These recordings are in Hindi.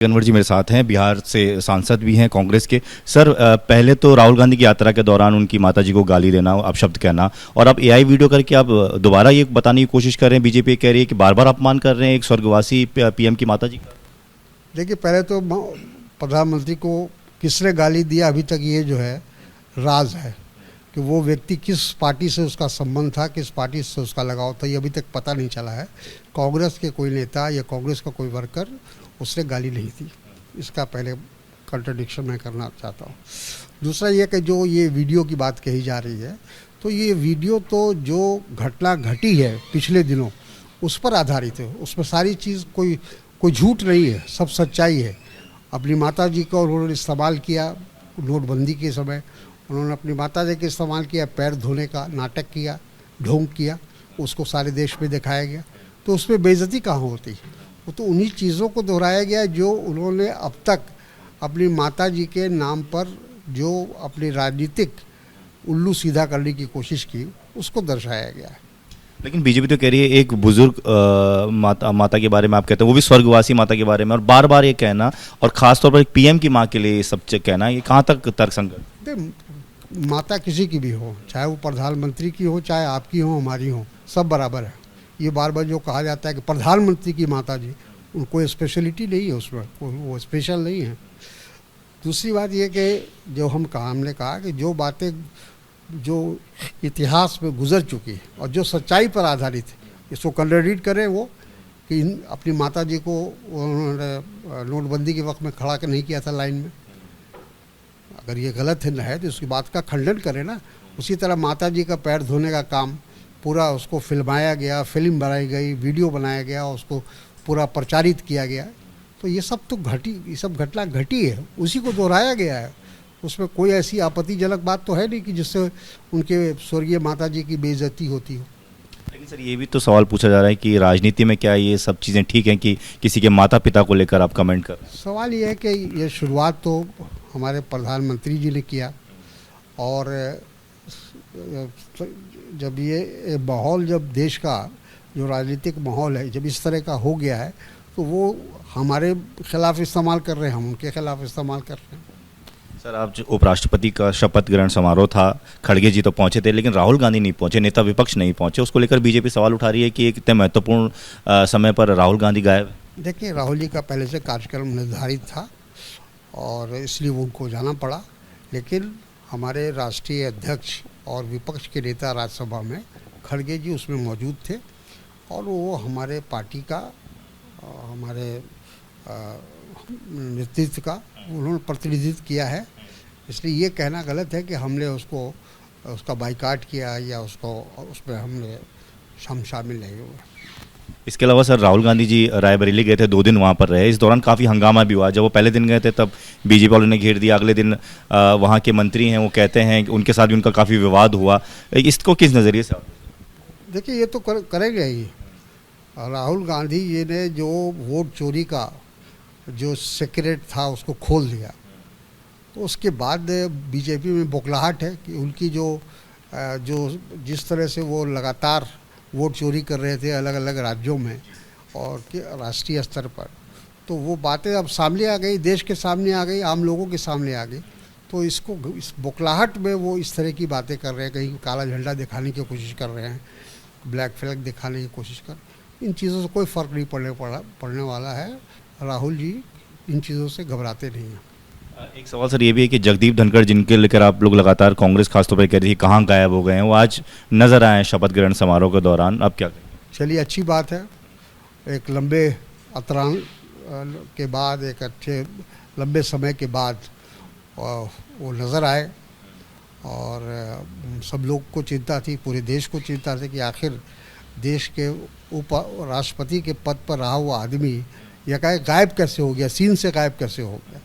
कन्वर जी मेरे साथ हैं, बिहार से सांसद भी हैं कांग्रेस के। सर, पहले तो राहुल गांधी की यात्रा के दौरान उनकी माताजी को गाली देना, अपशब्द कहना, और अब एआई वीडियो करके आप दोबारा ये बताने की कोशिश कर रहे हैं, बीजेपी कह रही है कि बार बार अपमान कर रहे हैं एक स्वर्गवासी पीएम की माताजी का। देखिए, पहले तो प्रधानमंत्री को किसने गाली दिया अभी तक ये जो है राज है कि वो व्यक्ति किस पार्टी से उसका संबंध था, किस पार्टी से उसका लगाव था, ये अभी तक पता नहीं चला है। कांग्रेस के कोई नेता या कांग्रेस का कोई वर्कर उसने गाली नहीं दी, इसका पहले कंट्रडिक्शन मैं करना चाहता हूँ। दूसरा ये कि जो ये वीडियो की बात कही जा रही है, तो ये वीडियो तो जो घटना घटी है पिछले दिनों उस पर आधारित है। उसमें सारी चीज़ कोई झूठ नहीं है, सब सच्चाई है। अपनी माताजी को उन्होंने इस्तेमाल किया नोटबंदी के समय, उन्होंने अपनी माताजी के इस्तेमाल किया, पैर धोने का नाटक किया, ढोंग किया, उसको सारे देश में दिखाया गया। तो उसमें बेइज्जती कहाँ होती? वो तो उन्हीं चीज़ों को दोहराया गया जो उन्होंने अब तक अपनी माताजी के नाम पर जो अपनी राजनीतिक उल्लू सीधा करने की कोशिश की, उसको दर्शाया गया है। लेकिन बीजेपी तो कह रही है एक बुजुर्ग माता के बारे में आप कहते हैं, वो भी स्वर्गवासी माता के बारे में, और बार बार ये कहना, और खासतौर पर एक पीएम की माँ के लिए ये सब कहना, ये कहाँ तक तर्कसंगत? माता किसी की भी हो, चाहे वो प्रधानमंत्री की हो, चाहे आपकी हो, हमारी हो, सब बराबर है। ये बार बार जो कहा जाता है कि प्रधानमंत्री की माता जी, उनको स्पेशलिटी नहीं है, उसमें वो स्पेशल नहीं है। दूसरी बात ये कि जो हमने कहा कि जो बातें जो इतिहास में गुजर चुकी है और जो सच्चाई पर आधारित है, इसको कंट्राडिक्ट करें वो कि अपनी माता जी को उन्होंने नोटबंदी के वक्त में खड़ा नहीं किया था लाइन में। अगर ये गलत है तो उसकी बात का खंडन करें ना। उसी तरह माता जी का पैर धोने का काम पूरा उसको फिल्माया गया, फिल्म बनाई गई, वीडियो बनाया गया, उसको पूरा प्रचारित किया गया। तो ये सब तो ये सब घटना घटी है, उसी को दोहराया गया है। उसमें कोई ऐसी आपत्तिजनक बात तो है नहीं कि जिससे उनके स्वर्गीय माता जी की बेइज्जती होती हो। लेकिन सर, ये भी तो सवाल पूछा जा रहा है कि राजनीति में क्या ये सब चीज़ें ठीक हैं कि किसी के माता पिता को लेकर आप कमेंट कर? सवाल ये है कि ये शुरुआत तो हमारे प्रधानमंत्री जी ने किया, और जब ये माहौल, जब देश का जो राजनीतिक माहौल है जब इस तरह का हो गया है, तो वो हमारे खिलाफ इस्तेमाल कर रहे हैं, हम उनके खिलाफ इस्तेमाल कर रहे हैं। सर, आप जो उपराष्ट्रपति का शपथ ग्रहण समारोह था, खड़गे जी तो पहुंचे थे, लेकिन राहुल गांधी नहीं पहुंचे, नेता विपक्ष नहीं पहुंचे। उसको लेकर बीजेपी सवाल उठा रही है कि एक इतने महत्वपूर्ण समय पर राहुल गांधी गायब। देखिए, राहुल जी का पहले से कार्यक्रम निर्धारित था और इसलिए वो उनको जाना पड़ा। लेकिन हमारे राष्ट्रीय अध्यक्ष और विपक्ष के नेता राज्यसभा में खड़गे जी उसमें मौजूद थे, और वो हमारे पार्टी का, हमारे नेतृत्व का उन्होंने प्रतिनिधित्व किया है। इसलिए ये कहना गलत है कि हमने उसका बाइकाट किया या उसमें हम शामिल नहीं हुए। इसके अलावा सर, राहुल गांधी जी रायबरेली गए थे, 2 दिन वहाँ पर रहे। इस दौरान काफ़ी हंगामा भी हुआ। जब वो पहले दिन गए थे तब बीजेपी वालों ने घेर दिया, अगले दिन वहाँ के मंत्री हैं वो कहते हैं कि उनके साथ भी उनका काफ़ी विवाद हुआ। इसको किस नज़रिए से? देखिए, ये तो करेंगे ही। राहुल गांधी जी ने जो वोट चोरी का जो सीक्रेट था उसको खोल दिया, तो उसके बाद बीजेपी में बौखलाहट है कि उनकी जो जिस तरह से वो लगातार वोट चोरी कर रहे थे अलग अलग राज्यों में और राष्ट्रीय स्तर पर, तो वो बातें अब सामने आ गई, देश के सामने आ गई, आम लोगों के सामने आ गई। तो इस बौखलाहट में वो इस तरह की बातें कर रहे हैं, कहीं काला झंडा दिखाने की कोशिश कर रहे हैं, ब्लैक फ्लैग दिखाने की कोशिश कर। इन चीज़ों से कोई फ़र्क नहीं पड़ने वाला है। राहुल जी इन चीज़ों से घबराते नहीं हैं। एक सवाल सर ये भी है कि जगदीप धनखड़, जिनके लेकर आप लोग लगातार कांग्रेस खासतौर पर कह रही थी कहाँ गायब हो गए हैं, वो आज नजर आए शपथ ग्रहण समारोह के दौरान, अब क्या करें? चलिए, अच्छी बात है। एक लंबे अतरान के बाद, एक अच्छे लंबे समय के बाद वो नज़र आए, और सब लोग को चिंता थी, पूरे देश को चिंता थी कि आखिर देश के राष्ट्रपति के पद पर रहा हुआ आदमी या गायब कैसे हो गया, सीन से गायब कैसे हो गया।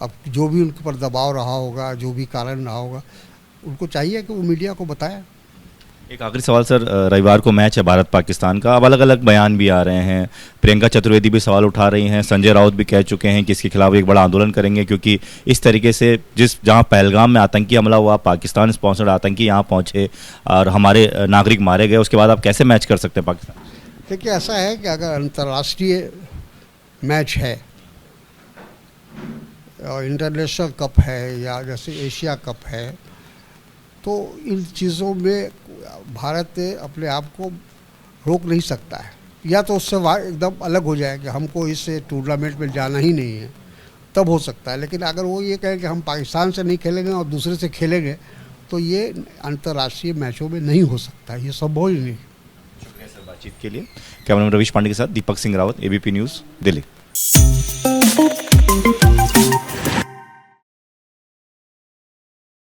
अब जो भी उनके पर दबाव रहा होगा, जो भी कारण रहा होगा, उनको चाहिए कि वो मीडिया को बताएं। एक आखिरी सवाल सर, रविवार को मैच है भारत पाकिस्तान का, अब अलग अलग बयान भी आ रहे हैं। प्रियंका चतुर्वेदी भी सवाल उठा रही हैं, संजय राउत भी कह चुके हैं कि इसके खिलाफ एक बड़ा आंदोलन करेंगे, क्योंकि इस तरीके से जहाँ पहलगाम में आतंकी हमला हुआ, पाकिस्तान स्पॉन्सर्ड आतंकी यहाँ पहुँचे और हमारे नागरिक मारे गए, उसके बाद आप कैसे मैच कर सकते हैं पाकिस्तान? देखिए, ऐसा है कि अगर अंतर्राष्ट्रीय मैच है इंटरनेशनल कप है या जैसे एशिया कप है, तो इन चीज़ों में भारत अपने आप को रोक नहीं सकता है, या तो उससे एकदम अलग हो जाए कि हमको इस टूर्नामेंट में जाना ही नहीं है, तब हो सकता है। लेकिन अगर वो ये कहें कि हम पाकिस्तान से नहीं खेलेंगे और दूसरे से खेलेंगे, तो ये अंतर्राष्ट्रीय मैचों में नहीं हो सकता, ये संभव ही नहीं। शुक्रिया सर बातचीत के लिए। कैमरामैन रवीश पांडे के साथ दीपक सिंह रावत, एबीपी न्यूज़, दिल्ली।